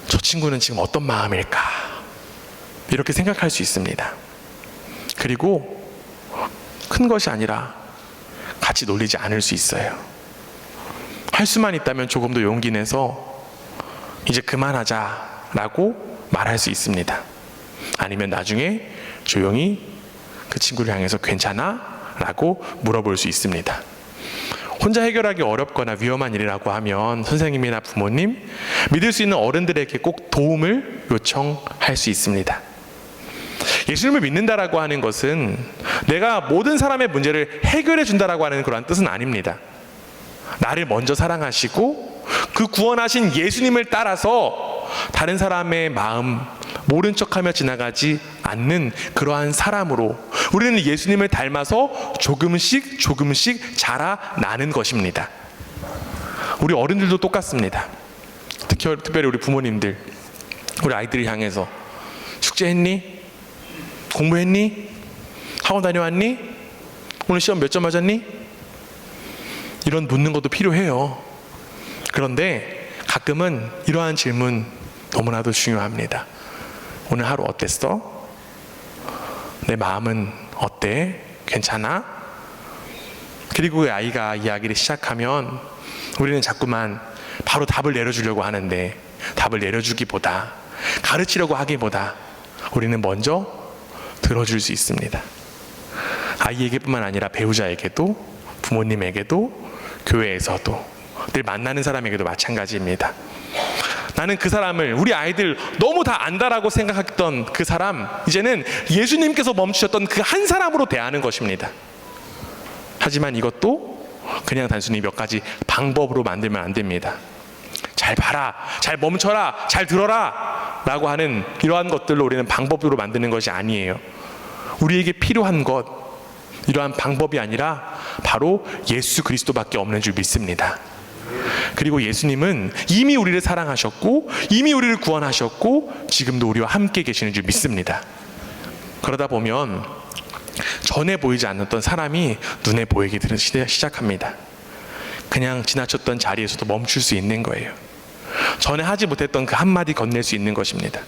저 친구는 지금 어떤 마음일까? 이렇게 생각할 수 있습니다. 그리고 큰 것이 아니라 같이 놀리지 않을 수 있어요. 할 수만 있다면 조금 더 용기 내서 이제 그만하자라고 말할 수 있습니다. 아니면 나중에 조용히 그 친구를 향해서 괜찮아? 라고 물어볼 수 있습니다. 혼자 해결하기 어렵거나 위험한 일이라고 하면 선생님이나 부모님, 믿을 수 있는 어른들에게 꼭 도움을 요청할 수 있습니다. 예수님을 믿는다라고 하는 것은 내가 모든 사람의 문제를 해결해 준다라고 하는 그런 뜻은 아닙니다. 나를 먼저 사랑하시고 그 구원하신 예수님을 따라서 다른 사람의 마음 모른 척하며 지나가지 않는 그러한 사람으로 우리는 예수님을 닮아서 조금씩 자라나는 것입니다. 우리 어른들도 똑같습니다. 특별히 우리 부모님들, 우리 아이들을 향해서 숙제했니? 공부했니? 학원 다녀왔니? 오늘 시험 몇 점 맞았니? 이런 묻는 것도 필요해요. 그런데 가끔은 이러한 질문 너무나도 중요합니다. 오늘 하루 어땠어? 내 마음은 어때? 괜찮아? 그리고 그 아이가 이야기를 시작하면 우리는 자꾸만 바로 답을 내려주려고 하는데 답을 내려주기보다 가르치려고 하기보다 우리는 먼저 들어줄 수 있습니다. 아이에게뿐만 아니라 배우자에게도 부모님에게도 교회에서도 늘 만나는 사람에게도 마찬가지입니다. 나는 그 사람을, 우리 아이들 너무 다 안다라고 생각했던 그 사람, 이제는 예수님께서 멈추셨던 그 한 사람으로 대하는 것입니다. 하지만 이것도 그냥 단순히 몇 가지 방법으로 만들면 안 됩니다. 잘 봐라, 잘 멈춰라, 잘 들어라 라고 하는 이러한 것들로 우리는 방법으로 만드는 것이 아니에요. 우리에게 필요한 것, 이러한 방법이 아니라 바로 예수 그리스도밖에 없는 줄 믿습니다. 그리고 예수님은 이미 우리를 사랑하셨고 이미 우리를 구원하셨고 지금도 우리와 함께 계시는 줄 믿습니다. 그러다 보면 전에 보이지 않았던 사람이 눈에 보이기 시작합니다. 그냥 지나쳤던 자리에서도 멈출 수 있는 거예요. 전에 하지 못했던 그 한마디 건넬 수 있는 것입니다.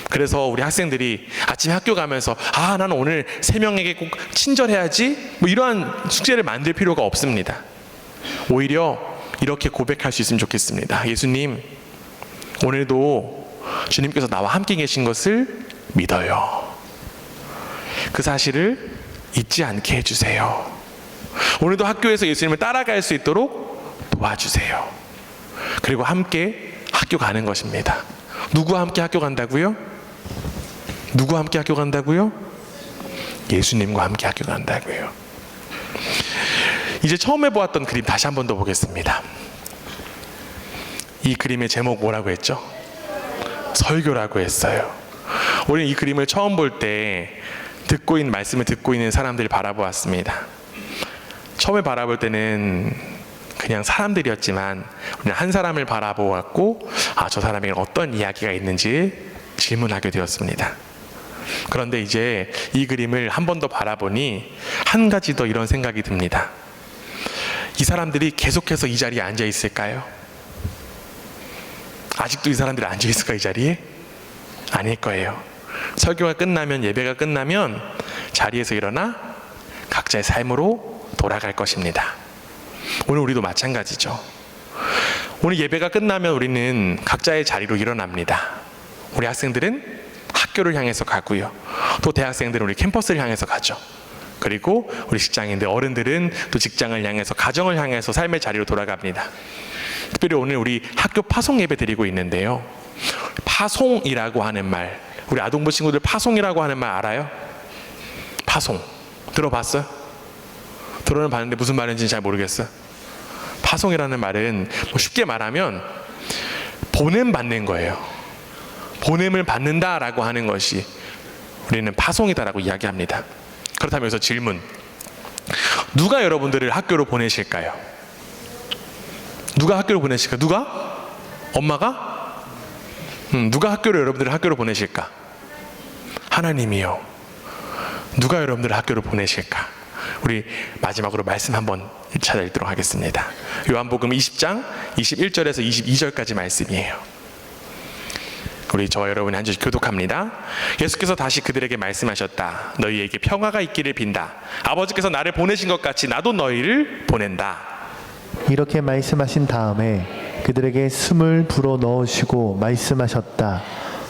그래서 우리 학생들이 아침에 학교 가면서 나는 오늘 3명에게 꼭 친절해야지 뭐 이러한 숙제를 만들 필요가 없습니다. 오히려 이렇게 고백할 수 있으면 좋겠습니다. 예수님, 오늘도 주님께서 나와 함께 계신 것을 믿어요. 그 사실을 잊지 않게 해주세요. 오늘도 학교에서 예수님을 따라갈 수 있도록 도와주세요. 그리고 함께 학교 가는 것입니다. 누구와 함께 학교 간다고요? 누구와 함께 학교 간다고요? 예수님과 함께 학교 간다고요. 이제 처음에 보았던 그림 다시 한 번 더 보겠습니다. 이 그림의 제목 뭐라고 했죠? 설교라고 했어요. 우리는 이 그림을 처음 볼 때 말씀을 듣고 있는 사람들을 바라보았습니다. 처음에 바라볼 때는 그냥 사람들이었지만 우리는 한 사람을 바라보았고 저 사람에게 어떤 이야기가 있는지 질문하게 되었습니다. 그런데 이제 이 그림을 한 번 더 바라보니 한 가지 더 이런 생각이 듭니다. 이 사람들이 계속해서 이 자리에 앉아 있을까요? 아직도 이 사람들이 앉아 있을까, 이 자리에? 아닐 거예요. 설교가 끝나면, 예배가 끝나면 자리에서 일어나 각자의 삶으로 돌아갈 것입니다. 오늘 우리도 마찬가지죠. 오늘 예배가 끝나면 우리는 각자의 자리로 일어납니다. 우리 학생들은 학교를 향해서 가고요. 또 대학생들은 우리 캠퍼스를 향해서 가죠. 그리고 우리 직장인들, 어른들은 또 직장을 향해서, 가정을 향해서 삶의 자리로 돌아갑니다. 특별히 오늘 우리 학교 파송 예배 드리고 있는데요. 파송이라고 하는 말, 우리 아동부 친구들 파송이라고 하는 말 알아요? 파송 들어봤어요? 들어는 봤는데 무슨 말인지 잘 모르겠어요. 파송이라는 말은 쉽게 말하면 보냄 받는 거예요. 보냄을 받는다라고 하는 것이 우리는 파송이다라고 이야기합니다. 그렇다면 여기서 질문, 누가 여러분들을 학교로 보내실까요? 누가 학교로 보내실까? 누가? 엄마가? 누가 여러분들을 학교로 보내실까? 하나님이요. 누가 여러분들을 학교로 보내실까? 우리 마지막으로 말씀 한번 찾아 읽도록 하겠습니다. 요한복음 20장 21절에서 22절까지 말씀이에요. 우리 저와 여러분이 한 절씩 교독합니다. 예수께서 다시 그들에게 말씀하셨다. 너희에게 평화가 있기를 빈다. 아버지께서 나를 보내신 것 같이 나도 너희를 보낸다. 이렇게 말씀하신 다음에 그들에게 숨을 불어 넣으시고 말씀하셨다.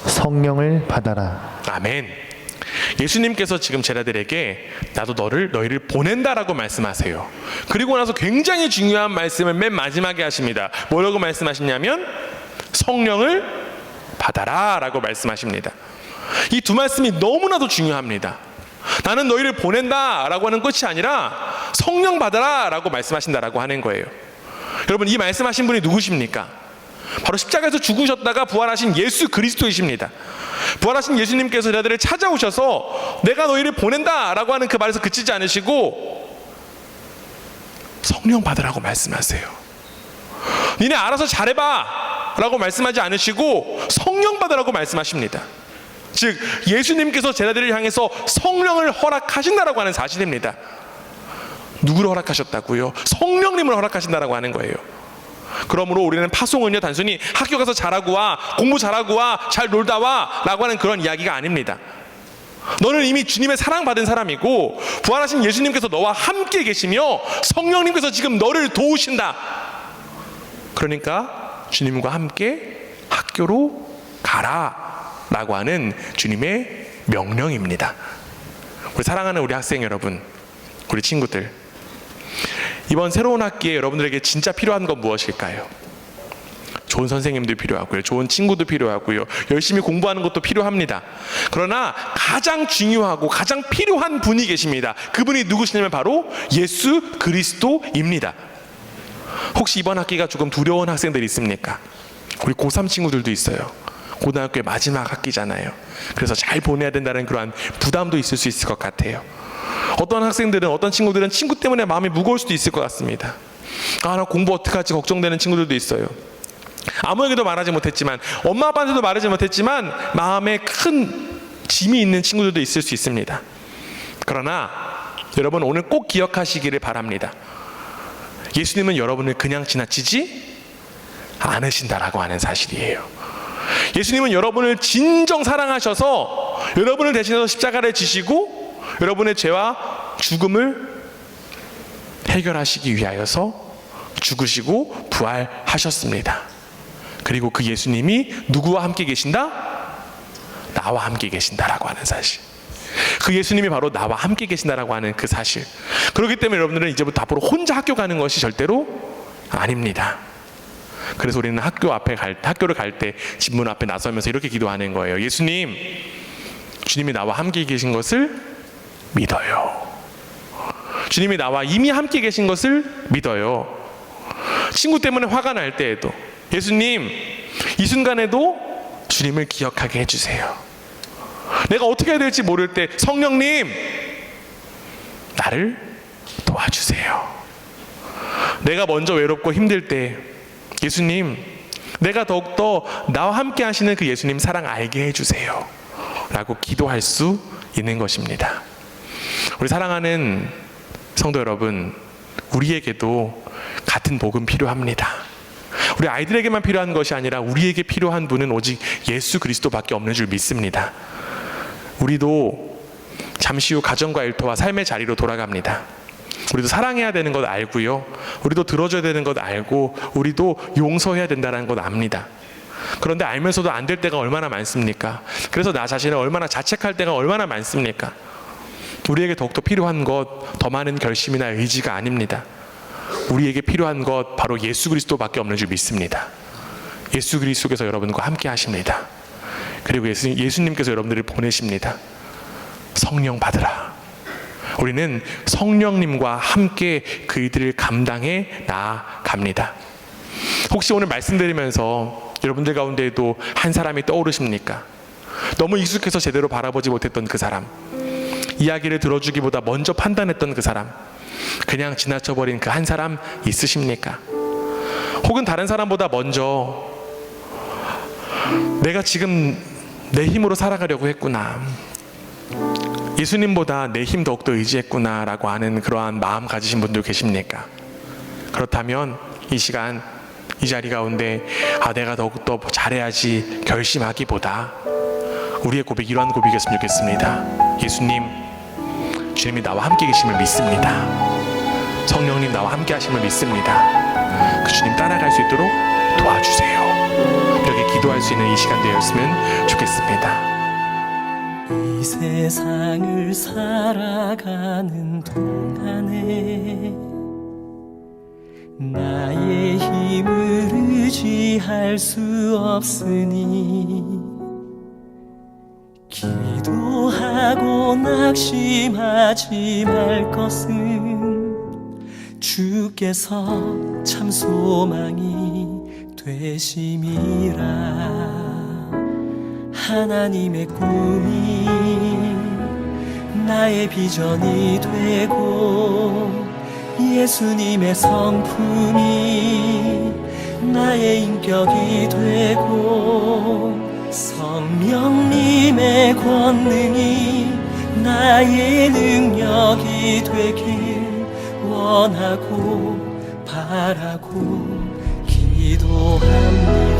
성령을 받아라. 아멘. 예수님께서 지금 제자들에게 나도 너희를 보낸다라고 말씀하세요. 그리고 나서 굉장히 중요한 말씀을 맨 마지막에 하십니다. 뭐라고 말씀하시냐면 성령을 받아라 라고 말씀하십니다. 이 두 말씀이 너무나도 중요합니다. 나는 너희를 보낸다 라고 하는 것이 아니라 성령 받아라 라고 말씀하신다라고 하는 거예요. 여러분, 이 말씀하신 분이 누구십니까? 바로 십자가에서 죽으셨다가 부활하신 예수 그리스도이십니다. 부활하신 예수님께서 저들을 찾아오셔서 내가 너희를 보낸다 라고 하는 그 말에서 그치지 않으시고 성령 받으라고 말씀하세요. 니네 알아서 잘해봐 라고 말씀하지 않으시고 성령 받으라고 말씀하십니다. 즉 예수님께서 제자들을 향해서 성령을 허락하신다라고 하는 사실입니다. 누구를 허락하셨다고요? 성령님을 허락하신다라고 하는 거예요. 그러므로 우리는 파송은요 단순히 학교 가서 잘하고 와, 공부 잘하고 와, 잘 놀다 와 라고 하는 그런 이야기가 아닙니다. 너는 이미 주님의 사랑받은 사람이고 부활하신 예수님께서 너와 함께 계시며 성령님께서 지금 너를 도우신다. 그러니까 주님과 함께 학교로 가라 라고 하는 주님의 명령입니다. 우리 사랑하는 우리 학생 여러분, 우리 친구들, 이번 새로운 학기에 여러분들에게 진짜 필요한 건 무엇일까요? 좋은 선생님도 필요하고요, 좋은 친구도 필요하고요, 열심히 공부하는 것도 필요합니다. 그러나 가장 중요하고 가장 필요한 분이 계십니다. 그분이 누구시냐면 바로 예수 그리스도입니다. 혹시 이번 학기가 조금 두려운 학생들이 있습니까? 우리 고3 친구들도 있어요. 고등학교의 마지막 학기잖아요. 그래서 잘 보내야 된다는 그러한 부담도 있을 수 있을 것 같아요. 어떤 학생들은, 어떤 친구들은 친구 때문에 마음이 무거울 수도 있을 것 같습니다. 나 공부 어떡하지 걱정되는 친구들도 있어요. 아무에게도 말하지 못했지만, 엄마 아빠한테도 말하지 못했지만 마음에 큰 짐이 있는 친구들도 있을 수 있습니다. 그러나 여러분, 오늘 꼭 기억하시기를 바랍니다. 예수님은 여러분을 그냥 지나치지 않으신다라고 하는 사실이에요. 예수님은 여러분을 진정 사랑하셔서 여러분을 대신해서 십자가를 지시고 여러분의 죄와 죽음을 해결하시기 위하여서 죽으시고 부활하셨습니다. 그리고 그 예수님이 누구와 함께 계신다? 나와 함께 계신다라고 하는 사실. 그 예수님이 바로 나와 함께 계신다라고 하는 그 사실. 그렇기 때문에 여러분들은 이제부터 앞으로 혼자 학교 가는 것이 절대로 아닙니다. 그래서 우리는 학교를 갈 때 집문 앞에 나서면서 이렇게 기도하는 거예요. 예수님, 주님이 나와 함께 계신 것을 믿어요. 주님이 나와 이미 함께 계신 것을 믿어요. 친구 때문에 화가 날 때에도 예수님, 이 순간에도 주님을 기억하게 해주세요. 내가 어떻게 해야 될지 모를 때 성령님, 나를 도와주세요. 내가 먼저 외롭고 힘들 때 예수님, 내가 더욱더 나와 함께 하시는 그 예수님 사랑 알게 해주세요 라고 기도할 수 있는 것입니다. 우리 사랑하는 성도 여러분, 우리에게도 같은 복음 필요합니다. 우리 아이들에게만 필요한 것이 아니라 우리에게 필요한 분은 오직 예수 그리스도밖에 없는 줄 믿습니다. 우리도 잠시 후 가정과 일터와 삶의 자리로 돌아갑니다. 우리도 사랑해야 되는 것 알고요, 우리도 들어줘야 되는 것 알고, 우리도 용서해야 된다는 것 압니다. 그런데 알면서도 안 될 때가 얼마나 많습니까? 그래서 나 자신을 얼마나 자책할 때가 얼마나 많습니까? 우리에게 더욱더 필요한 것 더 많은 결심이나 의지가 아닙니다. 우리에게 필요한 것 바로 예수 그리스도밖에 없는 줄 믿습니다. 예수 그리스도께서 여러분과 함께 하십니다. 그리고 예수님께서 여러분들을 보내십니다. 성령 받으라. 우리는 성령님과 함께 그이들을 감당해 나아갑니다. 혹시 오늘 말씀드리면서 여러분들 가운데에도 한 사람이 떠오르십니까? 너무 익숙해서 제대로 바라보지 못했던 그 사람, 이야기를 들어주기보다 먼저 판단했던 그 사람, 그냥 지나쳐버린 그 한 사람 있으십니까? 혹은 다른 사람보다 먼저 내가 지금 내 힘으로 살아가려고 했구나, 예수님보다 내 힘 더욱더 의지했구나 라고 하는 그러한 마음 가지신 분들 계십니까? 그렇다면 이 시간 이 자리 가운데 내가 더욱더 잘해야지 결심하기보다 우리의 고백, 이러한 고백이었으면 좋겠습니다. 예수님, 주님이 나와 함께 계심을 믿습니다. 성령님 나와 함께 하심을 믿습니다. 그 주님 따라갈 수 있도록 도와주세요. 이렇게 기도할 수 있는 이 시간 되었으면 좋겠습니다. 이 세상을 살아가는 동안에 나의 힘을 의지할 수 없으니 기도하고 낙심하지 말 것은 주께서 참 소망이 되심이라. 하나님의 꿈이 나의 비전이 되고 예수님의 성품이 나의 인격이 되고 성령님의 권능이 나의 능력이 되길 원하고 바라고 기도합니다.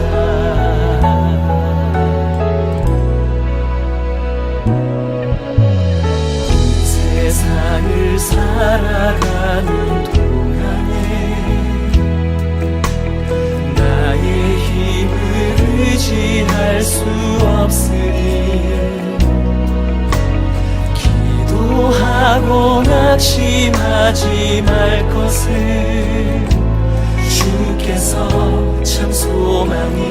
세상을 살아가는 동안에 나의 힘을 의지할 수 없으니 기도하고 낙심하지 말 것을 주께서 참 소망이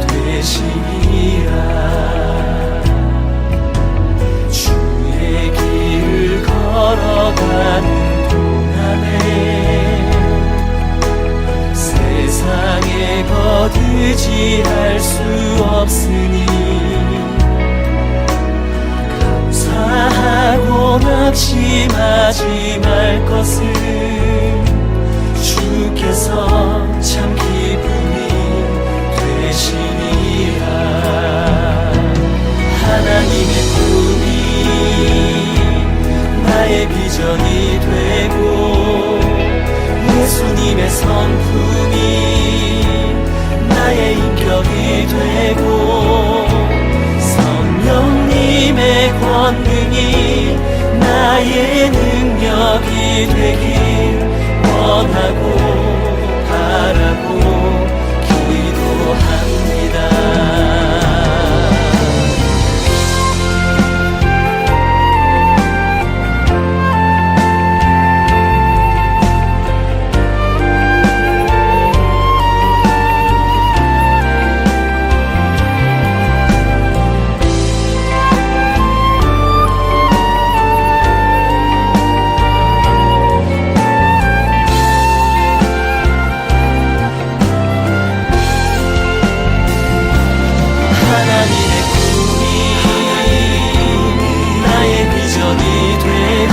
되시리라. 걸어가는 동안에 세상에 거두지할 수 없으니 감사하고 낙심하지 말 것을 주께서 참 기쁨이 되시니라. 권능이 나의 능력이 되길 원하고 바라고 기도합니다. 하나님의 꿈이 나의 비전이 되고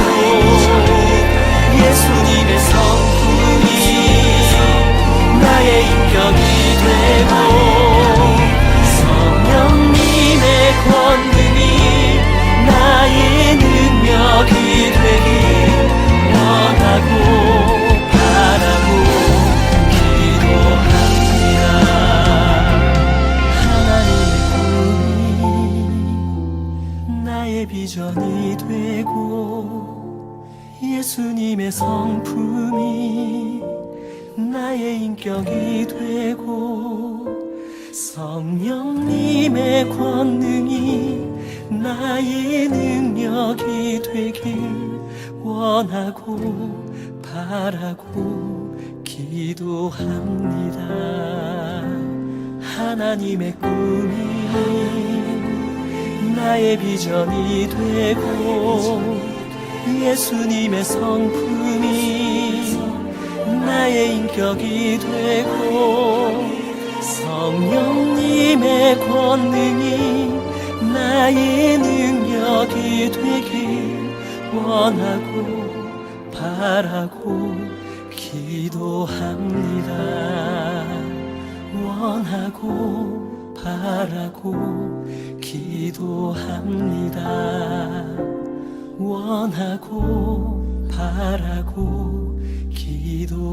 예수님의 성품이 나의 인격이 되고 성령님의 권능이 나의 능력이 되길 원하고 바라고 기도합니다. 하나님의 나의 비전이 되고 예수님의 성품이 나의 인격이 되고 성령님의 권능이 나의 능력이 되길 원하고 바라고 기도합니다. 하나님의 꿈이 나의 비전이 되고 예수님의 성품이 나의 인격이 되고 성령님의 권능이 나의 능력이 되길 원하고 바라고 기도합니다. 원하고 바라고 기도합니다. 원하고 바라고 기도합니다.